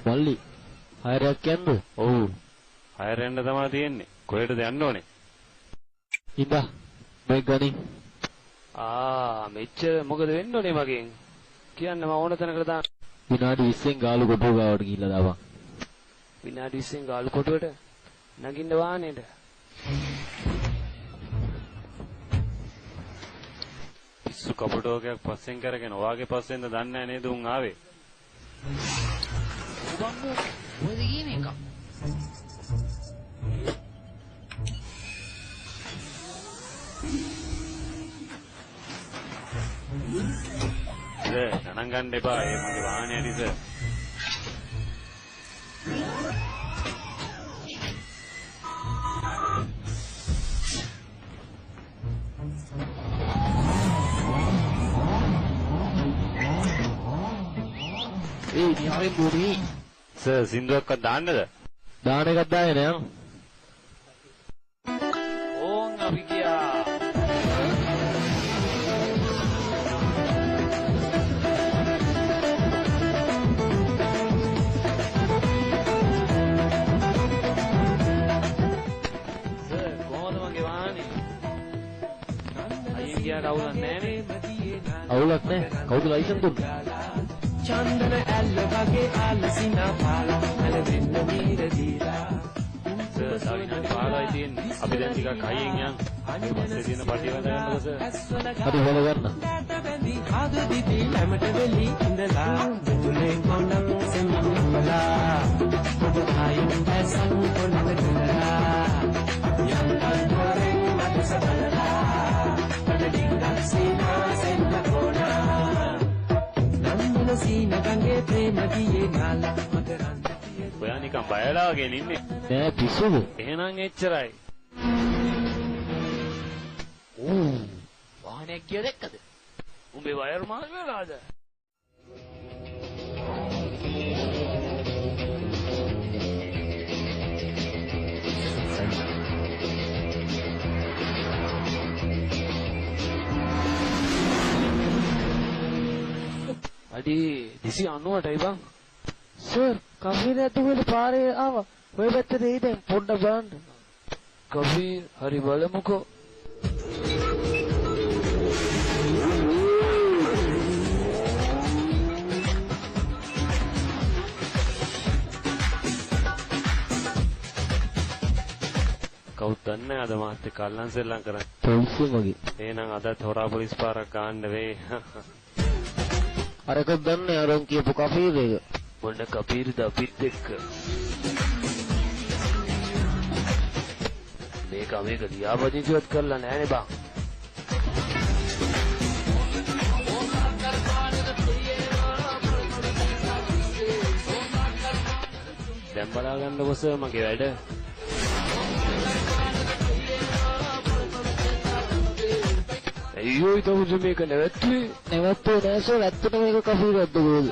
මල්ලි හයරයක් යන්නද? ඔව්. හයර යන්න තමයි තියෙන්නේ. කොහෙටද යන්න ඕනේ? ඉඳා මේ ගණන්. මෙච්චර මොකද වෙන්න ඕනේ මගෙන්? කියන්න මම ඕන තැනකට දාන්න. විනාඩි 20න් ගාලු කොටුව ගාවට ගිහිල්ලා දාපන්. විනාඩි 20න් ගාලු කොටුවට නගින්න වාහනේට. පිස්සු කපුටෝකයක් පස්සෙන් කරගෙන ඔයාගේ පස්සෙන්ද දන්නේ නැහැ නේද උන් ආවේ? බම්බු ඔයද ගියේ මේක? ගණන් ගන්න එපා. ඒ මගේ වාහනේ හරි සර්. නිහාරේ පොඩි සර් සින්දුවක්වත් දාන්නද? දාන එකක් දාගෙන යන්න. ඕන් අපි ගියා. අවුලක් නැහැ. අවුලක් නැහැ. කවුද ලයිසන් දුන්නේ? චන්දන ඇල්ල වගේ ආලසිනා පාලා මලවෙන්න මීර දීලා සර් සවිනාඩි 15යි තියෙන්නේ. අපි දැන් ටිකක් හයියෙන් යන්. පස්සේ තියෙන පටිය වල ගන්නකො සර්. හරි වල ගන්න. බැඳි හද දිවි ළමට වෙලි ඉඳලා මුතුලේ කොණක් සෙම්මලා ඔබ ආයුන් දැසන් කොණක තුලලා යන්තන් දොරෙන් මත සබලලා පඩින් සිනා සෙන්න කොණා නන්දන සීන ගංගේ ප්‍රේම දියේ නාලා මකරන්ත පිය ඔයා නිකන් බයලා වගේ ඉන්නේ. නෑ පිස්සුද? එහෙනම් එච්චරයි. වාහනයක් ගිය දැක්කද? උඹේ වයර් මාස් වෙලාද? අඩි 290ටයි බං. සර් කෆීර ඇතුළේ පාරේ ආවා. ඔය පැත්තට එයි දැන් පොඩ්ඩක් බලන්න. කබීර් හරි බලමුකෝ. කවුද දන්නේ අද මාත් එක්ක අල්ලන් සෙල්ලම් කරන්නේ. පොලිසිය වගේ. එහෙනම් අදත් හොරා පොලිස් පාරක් ගන්න වෙයි. අරක දන්නේ අරන් කියපු කෆීර එක. මොන කබීර්ද අපිත් එක්ක. මේක ලියාපදිංචිවත් කරලා නැහනේ බං. දැන් බලා ගන්නකො සර් මගේ වැඩ. අයියෝ ඊට මේක නැවැත්තුවේ. නැවත්තේ නෑ සර් ඇත්තට මේක කෆීරක්ද කොහෙද?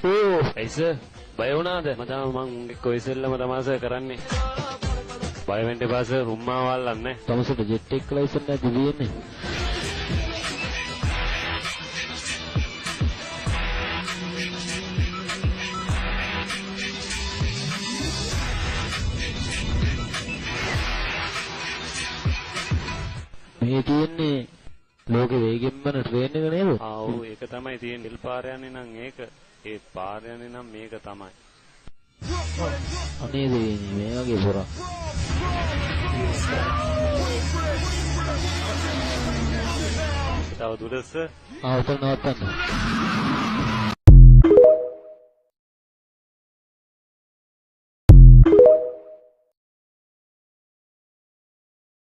ඕ ඇයි සර් බය වුණාද? මම උන්ගේ කොයිසෙල්ලම තමයි සර් කරන්නේ. බය වෙන්න එපා සර් රුම්මා වල්ලන්නේ. තමසට ජෙට් එක ලයිසන් නැති දෙන්නේ. මේ තියෙන්නේ ලෝකෙ වේගෙන්ම ට්‍රේන් එක නේද? ඔව් ඒක තමයි තියෙන්නේ. නිල් පාර යන්නේ නම් ඒක. ඒ පාර යන්නේ නම් මේක තමයි. අනේ දෙන්නේ මේ වගේ පොරක්. තව දුරස උතන නවත්තන්න.